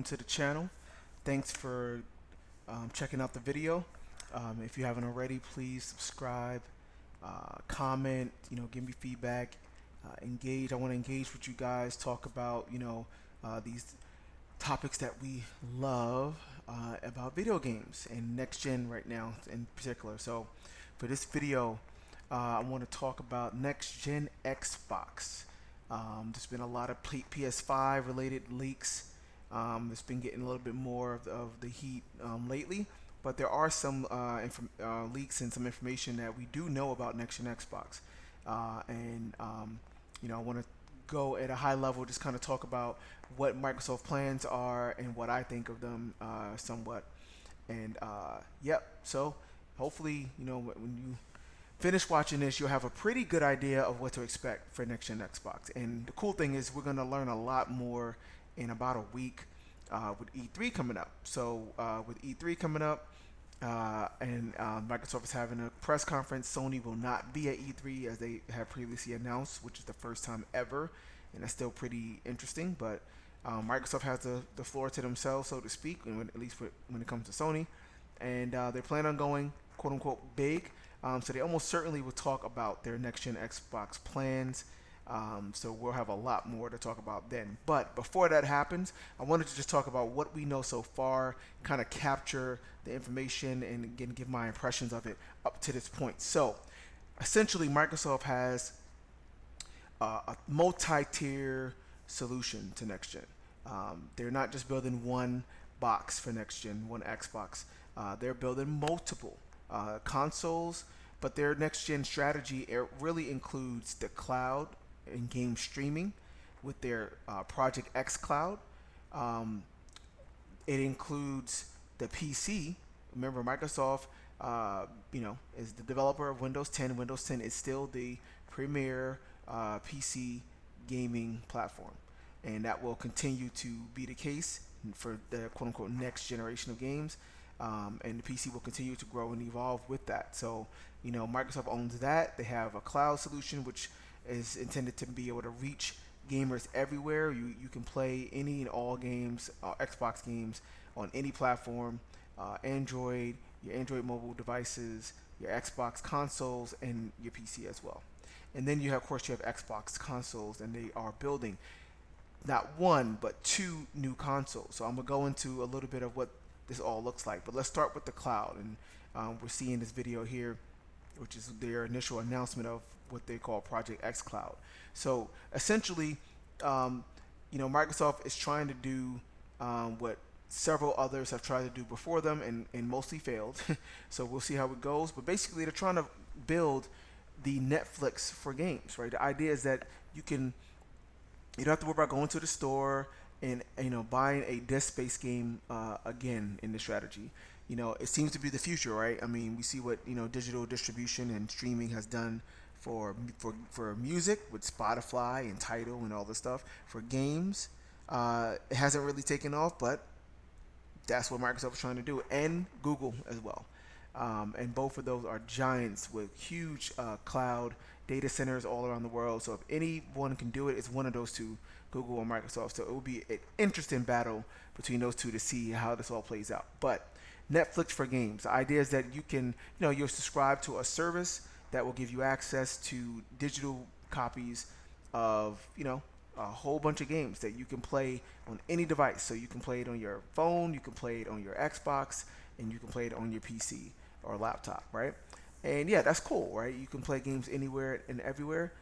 welcome to the channel. Thanks for checking out the video. If you haven't already, please subscribe, comment, give me feedback, engage. I want to engage with you guys, talk about, these topics that we love about video games and next gen right now in particular. So for this video, I want to talk about next gen Xbox. There's been a lot of PS5 related leaks. It's been getting a little bit more of the heat lately, but there are some leaks and some information that we do know about next gen Xbox. I want to go at a high level, just kind of talk about what Microsoft plans are and what I think of them somewhat. And yep, so hopefully, when you finish watching this, you'll have a pretty good idea of what to expect for next gen Xbox. And the cool thing is we're going to learn a lot more in about a week with E3 coming up. So with E3 coming up, Microsoft is having a press conference. Sony will not be at E3 as they have previously announced, which is the first time ever, and that's still pretty interesting. But Microsoft has the floor to themselves, so to speak, at least when it comes to Sony, and they plan on going quote unquote big. So they almost certainly will talk about their next gen Xbox plans. So we'll have a lot more to talk about then. But before that happens, I wanted to just talk about what we know so far, kind of capture the information and again give my impressions of it up to this point. So essentially, Microsoft has a multi-tier solution to next gen. They're not just building one box for next gen, one Xbox. They're building multiple consoles, but their next gen strategy really includes the cloud and game streaming with their Project Xcloud. It includes the PC. Remember, Microsoft, is the developer of Windows 10. Windows 10 is still the premier PC gaming platform, and that will continue to be the case for the quote-unquote next generation of games. And the PC will continue to grow and evolve with that. So, Microsoft owns that. They have a cloud solution which is intended to be able to reach gamers everywhere. You can play any and all games, Xbox games, on any platform, Android, your Android mobile devices, your Xbox consoles, and your PC as well. And then of course, you have Xbox consoles, and they are building not one but two new consoles. So I'm gonna go into a little bit of what this all looks like, but let's start with the cloud. And we're seeing this video here, which is their initial announcement of what they call Project Xcloud. So essentially, Microsoft is trying to do what several others have tried to do before them and mostly failed. So we'll see how it goes. But basically, they're trying to build the Netflix for games, right? The idea is that you don't have to worry about going to the store and buying a disc-based game again in the strategy. It seems to be the future, right? I mean, we see what digital distribution and streaming has done for music with Spotify and Tidal and all this stuff. For games, it hasn't really taken off, but that's what Microsoft is trying to do, and Google as well. And both of those are giants with huge cloud data centers all around the world. So if anyone can do it, it's one of those two, Google or Microsoft. So it will be an interesting battle between those two to see how this all plays out. But Netflix for games, the idea is that you can, you'll subscribe to a service that will give you access to digital copies of, a whole bunch of games that you can play on any device. So you can play it on your phone, you can play it on your Xbox, and you can play it on your PC or laptop, right? And yeah, that's cool, right? You can play games anywhere and everywhere.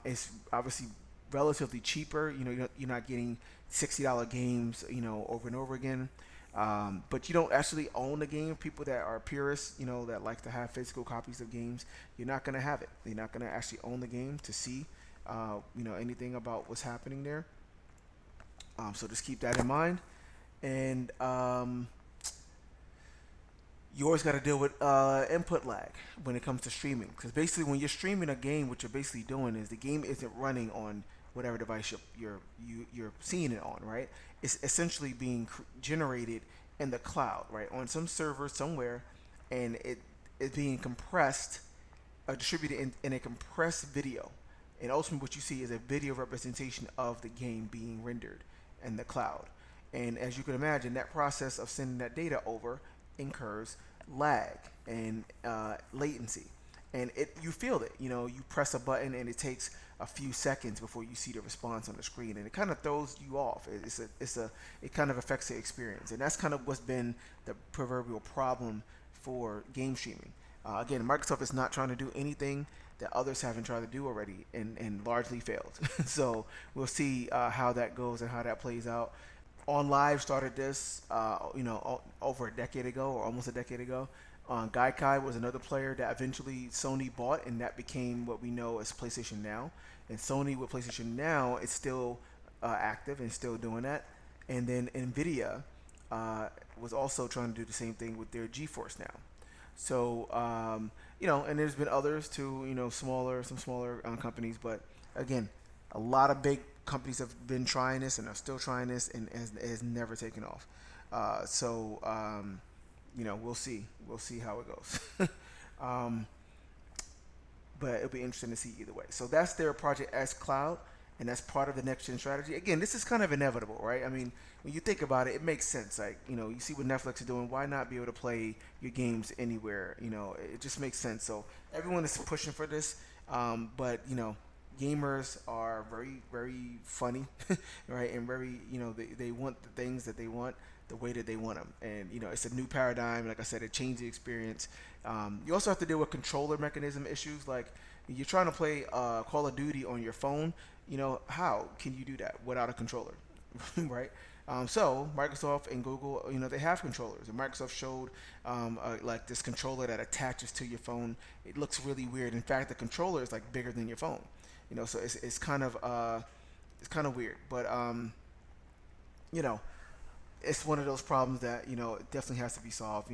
It's obviously relatively cheaper. You're not getting $60 games, over and over again. But you don't actually own the game. People that are purists, that like to have physical copies of games, you're not going to have it. You're not going to actually own the game to see, anything about what's happening there. So just keep that in mind. And you always got to deal with input lag when it comes to streaming, because basically when you're streaming a game, what you're basically doing is the game isn't running on whatever device you're seeing it on, right? It's essentially being generated in the cloud, right, on some server somewhere, and it is being compressed, distributed in a compressed video, and ultimately what you see is a video representation of the game being rendered in the cloud. And as you can imagine, that process of sending that data over incurs lag and latency Mm-hmm. and you feel it. You press a button and it takes a few seconds before you see the response on the screen, and it kind of throws you off. It kind of affects the experience, and that's kind of what's been the proverbial problem for game streaming. Again, Microsoft is not trying to do anything that others haven't tried to do already and largely failed. So we'll see how that goes and how that plays out. On Live started this, over a decade ago or almost a decade ago. Gaikai was another player that eventually Sony bought, and that became what we know as PlayStation Now. And Sony with PlayStation Now is still active and still doing that. And then Nvidia was also trying to do the same thing with their GeForce Now. So and there's been others too, some smaller companies, but again, a lot of big companies have been trying this and are still trying this, and it has never taken off. We'll see how it goes. um, but it'll be interesting to see either way. So that's their Project Xcloud, and that's part of the next gen strategy. Again, this is kind of inevitable, right? I mean, when you think about it, it makes sense. Like, you see what Netflix is doing. Why not be able to play your games anywhere? It just makes sense. So everyone is pushing for this, but gamers are very, very funny, right? And very, they want the things that they want the way that they want them. And, it's a new paradigm. Like I said, it changed the experience. You also have to deal with controller mechanism issues. Like, you're trying to play Call of Duty on your phone. How can you do that without a controller, right? So Microsoft and Google, they have controllers, and Microsoft showed like this controller that attaches to your phone. It looks really weird. In fact, the controller is like bigger than your phone. So it's kind of weird, but you know, it's one of those problems that it definitely has to be solved.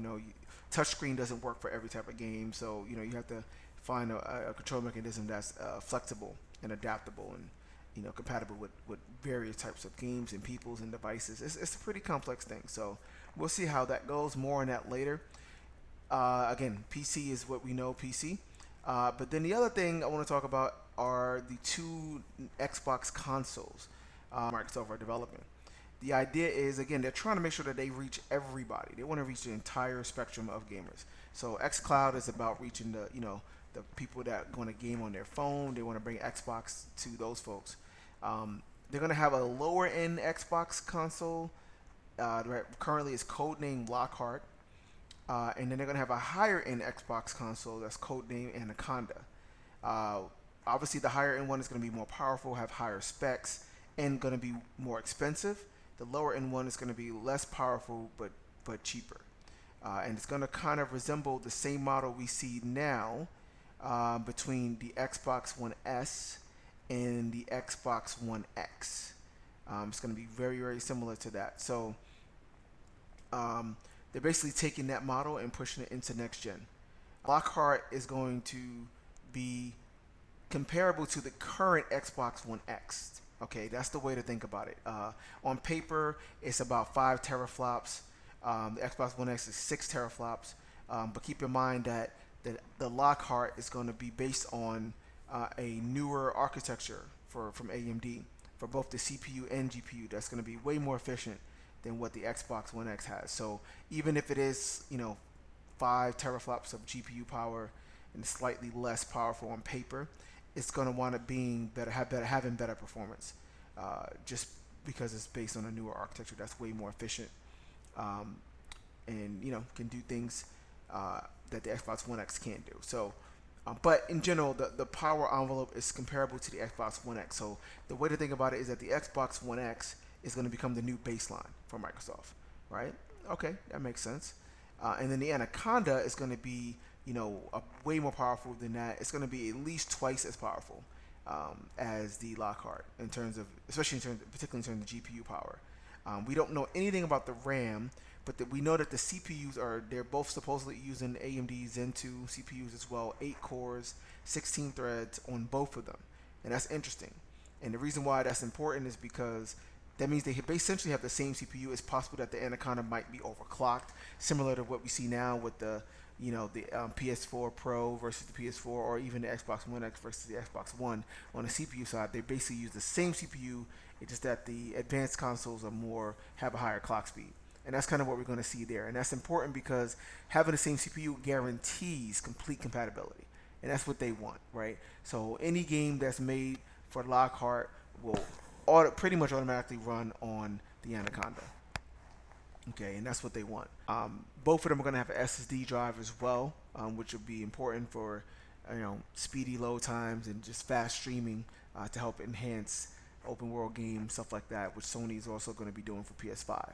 Touchscreen doesn't work for every type of game, so you have to find a control mechanism that's flexible and adaptable and compatible with various types of games and peoples and devices. It's a pretty complex thing, so we'll see how that goes. More on that later. Again, PC is what we know, PC. But then the other thing I want to talk about are the two Xbox consoles Microsoft are developing. The idea is, again, they're trying to make sure that they reach everybody. They want to reach the entire spectrum of gamers. So XCloud is about reaching the people that are going to game on their phone. They want to bring Xbox to those folks. They're going to have a lower end Xbox console. Currently, it's codenamed Lockhart. And then they're going to have a higher end Xbox console that's codenamed Anaconda. Uh, Obviously, the higher end one is going to be more powerful, have higher specs, and going to be more expensive. The lower end one is going to be less powerful but cheaper, and it's going to kind of resemble the same model we see now between the Xbox One S and the Xbox One X. It's going to be very, very similar to that. So they're basically taking that model and pushing it into next gen. Lockhart is going to be comparable to the current Xbox One X. Okay, that's the way to think about it. On paper, it's about 5 teraflops. The Xbox One X is 6 teraflops. But keep in mind that the Lockhart is going to be based on a newer architecture from AMD for both the CPU and GPU. That's going to be way more efficient than what the Xbox One X has. So even if it is, 5 teraflops of GPU power and slightly less powerful on paper, it's going to wind up being having better performance, just because it's based on a newer architecture that's way more efficient, and can do things that the Xbox One X can't do. So, but in general, the power envelope is comparable to the Xbox One X. So the way to think about it is that the Xbox One X is going to become the new baseline for Microsoft, right? Okay, that makes sense. And then the Anaconda is going to be way more powerful than that. It's going to be at least twice as powerful as the Lockhart particularly in terms of GPU power. We don't know anything about the RAM, but we know that the CPUs they're both supposedly using AMD Zen 2 CPUs as well, 8 cores, 16 threads on both of them, and that's interesting. And the reason why that's important is because that means they essentially have the same CPU. It's possible that the Anaconda might be overclocked, similar to what we see now with the the PS4 Pro versus the PS4, or even the Xbox One X versus the Xbox One on the CPU side. They basically use the same CPU. It's just that the advanced consoles have a higher clock speed. And that's kind of what we're going to see there. And that's important because having the same CPU guarantees complete compatibility. And that's what they want, right? So any game that's made for Lockhart will pretty much automatically run on the Anaconda. Okay, and that's what they want. Both of them are going to have an SSD drive as well, which will be important for speedy load times and just fast streaming to help enhance open world games, stuff like that, which Sony is also going to be doing for PS5.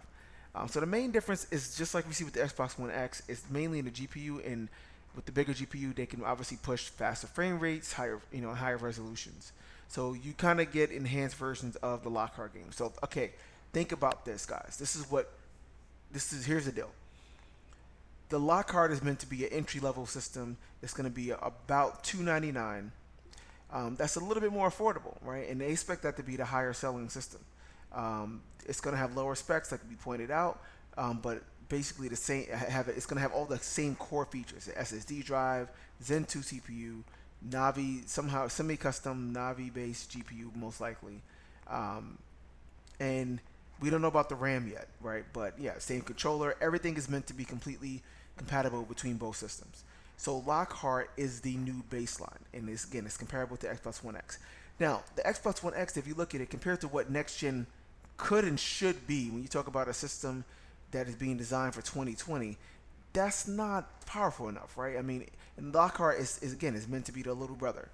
So the main difference is just like we see with the Xbox One X, it's mainly in the GPU, and with the bigger GPU, they can obviously push faster frame rates, higher resolutions. So you kind of get enhanced versions of the Lockhart game. So okay, think about this, guys. Here's the deal. The Lockhart is meant to be an entry level system. It's going to be about $299. That's a little bit more affordable, right? And they expect that to be the higher selling system. It's going to have lower specs, like we pointed out, but basically the same. It's going to have all the same core features: the SSD drive, Zen 2 CPU, Navi, somehow semi-custom Navi-based GPU, most likely, and we don't know about the RAM yet, right? But yeah, same controller. Everything is meant to be completely compatible between both systems. So Lockhart is the new baseline, and it's comparable to Xbox One X. Now, the Xbox One X, if you look at it compared to what next gen could and should be, when you talk about a system that is being designed for 2020, that's not powerful enough, right? I mean, and Lockhart is meant to be the little brother,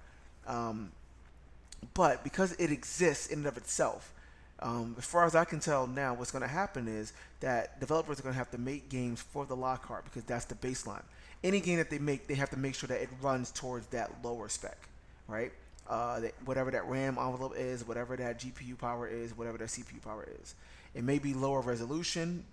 but because it exists in and of itself, as far as I can tell now, what's going to happen is that developers are going to have to make games for the Lockhart because that's the baseline. Any game that they make, they have to make sure that it runs towards that lower spec, right? Whatever that RAM envelope is, whatever that GPU power is, whatever that CPU power is. It may be lower resolution,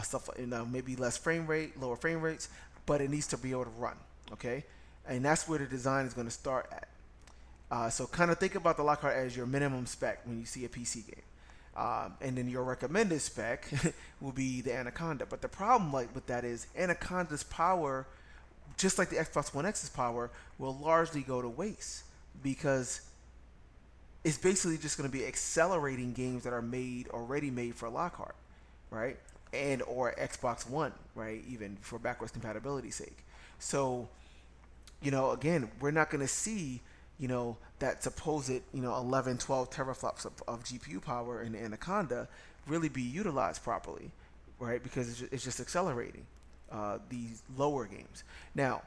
stuff, maybe less frame rate, lower frame rates, but it needs to be able to run, okay? And that's where the design is going to start at. So kind of think about the Lockhart as your minimum spec when you see a PC game. And then your recommended spec will be the Anaconda. But the problem with that is Anaconda's power, just like the Xbox One X's power, will largely go to waste because it's basically just going to be accelerating games that are already made for Lockhart, right? And or Xbox One, right? Even for backwards compatibility's sake. So, again, we're not going to see that supposed 11 12 teraflops of GPU power in the Anaconda really be utilized properly, right? Because it's just accelerating these lower games. Now,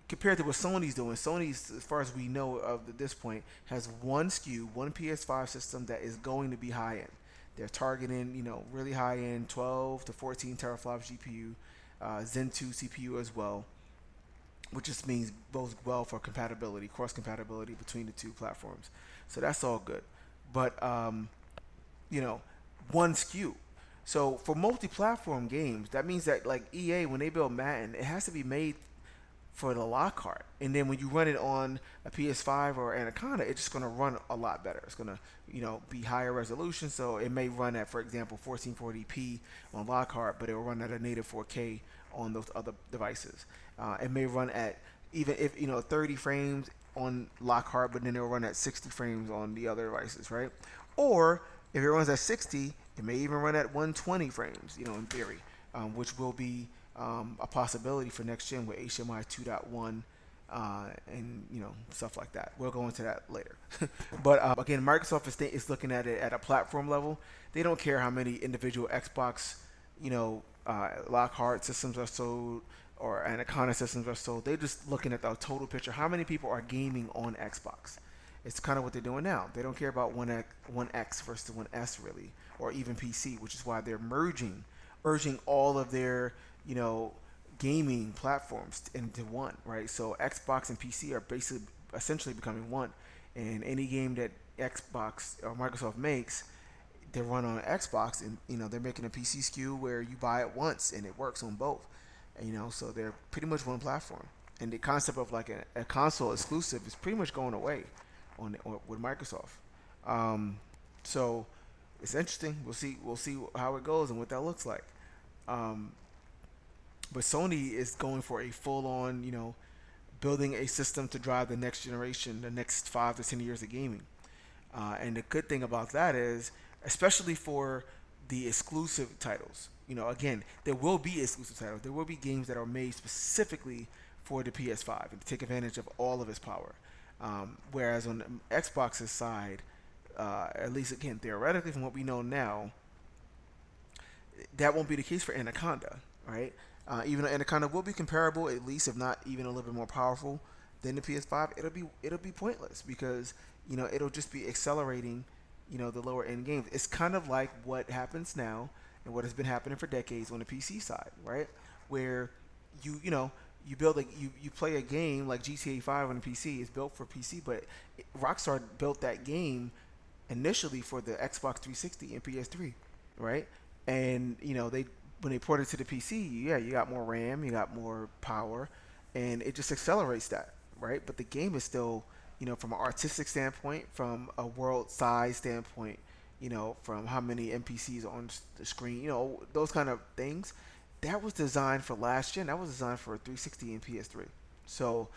compared to what Sony's doing, Sony's, as far as we know of at this point, has one SKU, one PS5 system that is going to be high end. They're targeting really high end 12 to 14 teraflops GPU, Zen 2 CPU as well, which just means bodes well for compatibility, cross compatibility between the two platforms. So that's all good. But one SKU. So for multi-platform games, that means that like EA, when they build Madden, it has to be made for the Lockhart. And then when you run it on a PS5 or Anaconda, it's just going to run a lot better. It's going to be higher resolution. So it may run at, for example, 1440p on Lockhart, but it will run at a native 4K on those other devices. It may run at, even if 30 frames on Lockhart, but then it'll run at 60 frames on the other devices, right? Or if it runs at 60, it may even run at 120 frames, in theory, which will be a possibility for next gen with HDMI 2.1 and stuff like that. We'll go into that later. But again, Microsoft is looking at it at a platform level. They don't care how many individual Xbox Lockhart systems are sold or Anaconda systems are sold. They're just looking at the total picture. How many people are gaming on Xbox? It's kind of what they're doing now. They don't care about 1X versus 1S really, or even PC, which is why they're merging all of their gaming platforms into one, right? So Xbox and PC are basically essentially becoming one, and any game that Xbox or Microsoft makes, they run on Xbox, and they're making a PC SKU where you buy it once and it works on both, and so they're pretty much one platform. And the concept of like a console exclusive is pretty much going away with Microsoft. So it's interesting. We'll see how it goes and what that looks like. But Sony is going for a full on, building a system to drive the next generation, the next 5 to 10 years of gaming. And the good thing about that is, especially for the exclusive titles, again, there will be exclusive titles. There will be games that are made specifically for the PS5 and to take advantage of all of its power. Whereas on the Xbox's side, at least again theoretically from what we know now, that won't be the case for Anaconda, right? Even though Anaconda will be comparable, at least if not even a little bit more powerful than the PS5, it'll be pointless because it'll just be accelerating, the lower end games. It's kind of like what happens now and what has been happening for decades on the PC side, right? Where you build you play a game like GTA 5 on the PC. It's built for PC, but Rockstar built that game initially for the Xbox 360 and PS3, right? And they when they port it to the PC, yeah, you got more RAM, you got more power, and it just accelerates that, right? But the game is still, from an artistic standpoint, from a world size standpoint, from how many NPCs are on the screen, those kind of things. That was designed for last gen. That was designed for 360 and PS3. So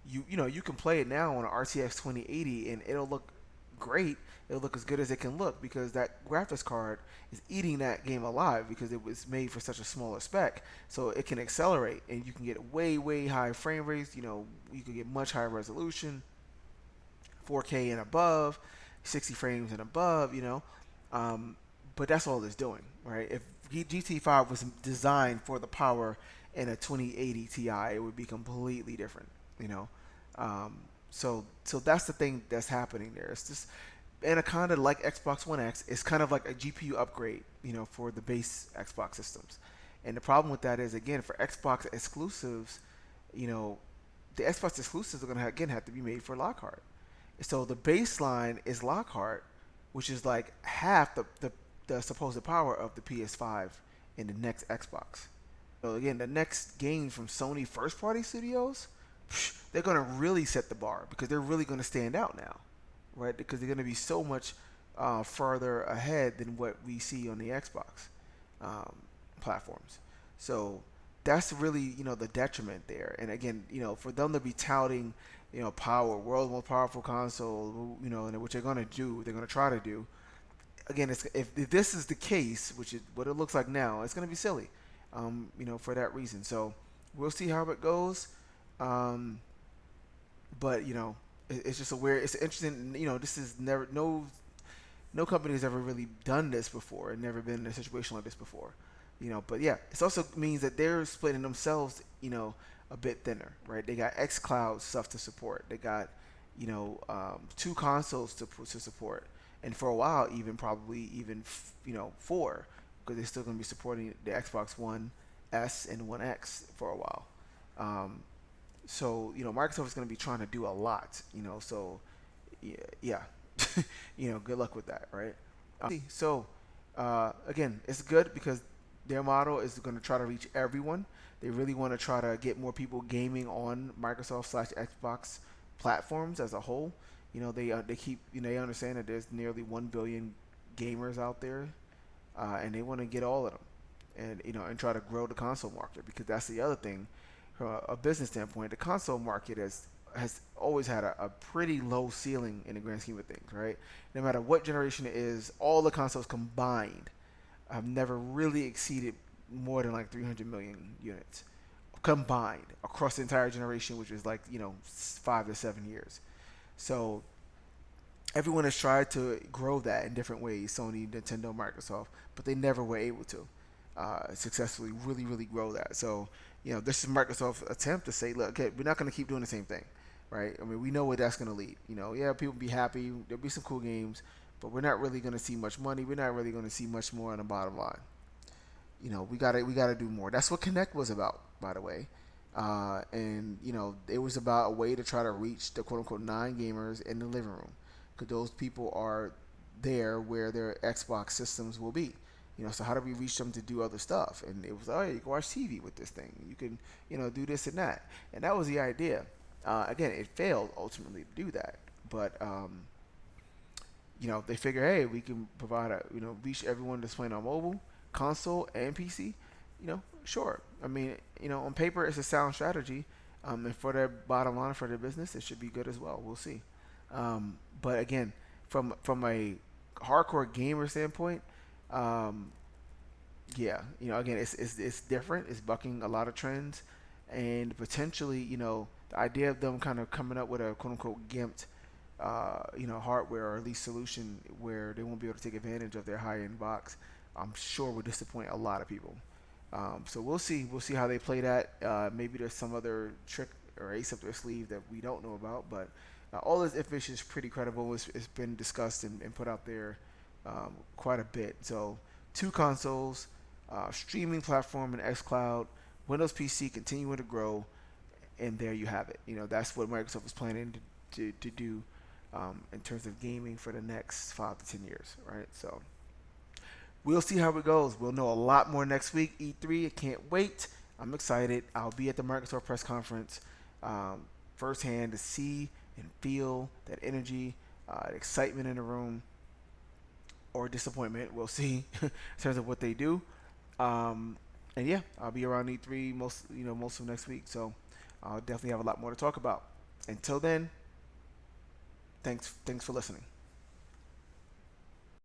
you can play it now on an RTX 2080 and it'll look great. It'll look as good as it can look because that graphics card is eating that game alive because it was made for such a smaller spec. So it can accelerate and you can get way high frame rates. You can get much higher resolution, 4K and above, 60 frames and above. But that's all it's doing, right? If GT5 was designed for the power in a 2080 Ti, it would be completely different, you know. Um, so that's the thing that's happening there. It's just Anaconda, like Xbox One X, is kind of like a GPU upgrade, for the base Xbox systems. And the problem with that is, again, for Xbox exclusives, you know, the Xbox exclusives are going to again have to be made for Lockhart. So the baseline is Lockhart, which is like half the supposed power of the PS5 in the next Xbox. So again, the next games from Sony first party studios, they're gonna really set the bar because they're really gonna stand out now, right? Because they're gonna be so much further ahead than what we see on the Xbox um, platforms. So that's really the detriment there. And again, for them to be touting power, world's most powerful console, and which they're gonna do, they're gonna try to do. Again, if this is the case, which is what it looks like now, it's gonna be silly, for that reason. So we'll see how it goes. Um, but it's just a weird, it's interesting. This is never no company has ever really done this before and never been in a situation like this before. But yeah, it also means that they're splitting themselves, a bit thinner, right? They got XCloud stuff to support. They got, two consoles to support, and for a while, even probably even four, because they're still going to be supporting the Xbox One S and One X for a while. Um, so Microsoft is going to be trying to do a lot. So yeah, yeah. Good luck with that, right? So again, it's good because their model is going to try to reach everyone. They really want to try to get more people gaming on Microsoft slash Xbox platforms as a whole. They keep they understand that there's nearly 1 billion gamers out there, and they want to get all of them, and and try to grow the console market because that's the other thing. From a business standpoint, the console market has always had a pretty low ceiling in the grand scheme of things, right? No matter what generation it is, all the consoles combined have never really exceeded more than like 300 million units combined across the entire generation, which is like 5 to 7 years. So everyone has tried to grow that in different ways, Sony, Nintendo, Microsoft, but they never were able to successfully really grow that. So this is Microsoft's attempt to say, look, okay, we're not going to keep doing the same thing, right? I mean, we know where that's going to lead. Yeah, people be happy, there'll be some cool games, but we're not really going to see much money. We're not really going to see much more on the bottom line. We gotta do more. That's what Connect was about, by the way. And it was about a way to try to reach the quote unquote non-gamers in the living room, because those people are there where their Xbox systems will be. So how do we reach them to do other stuff? And it was, oh, you can watch TV with this thing. You can, do this and that. And that was the idea. Again, it failed ultimately to do that, but they figure, hey, we can provide reach everyone that's playing on mobile, console, and PC. Sure. I mean, on paper, it's a sound strategy, and for their bottom line, for their business, it should be good as well. We'll see. But again, from a hardcore gamer standpoint, um, yeah, again, it's different. It's bucking a lot of trends, and potentially, the idea of them kind of coming up with a quote unquote gimped, hardware or at least solution where they won't be able to take advantage of their high end box, I'm sure will disappoint a lot of people. So we'll see. We'll see how they play that. Maybe there's some other trick or ace up their sleeve that we don't know about, but all this information is pretty credible. It's been discussed and put out there quite a bit. So two consoles, streaming platform and xCloud, Windows PC continuing to grow, and there you have it. That's what Microsoft is planning to do in terms of gaming for the next 5 to 10 years, right? So we'll see how it goes. We'll know a lot more next week. E3, I can't wait. I'm excited. I'll be at the Microsoft press conference firsthand to see and feel that energy, excitement in the room, or disappointment. We'll see in terms of what they do. And yeah, I'll be around E3 most of next week. So I'll definitely have a lot more to talk about. Until then, thanks for listening.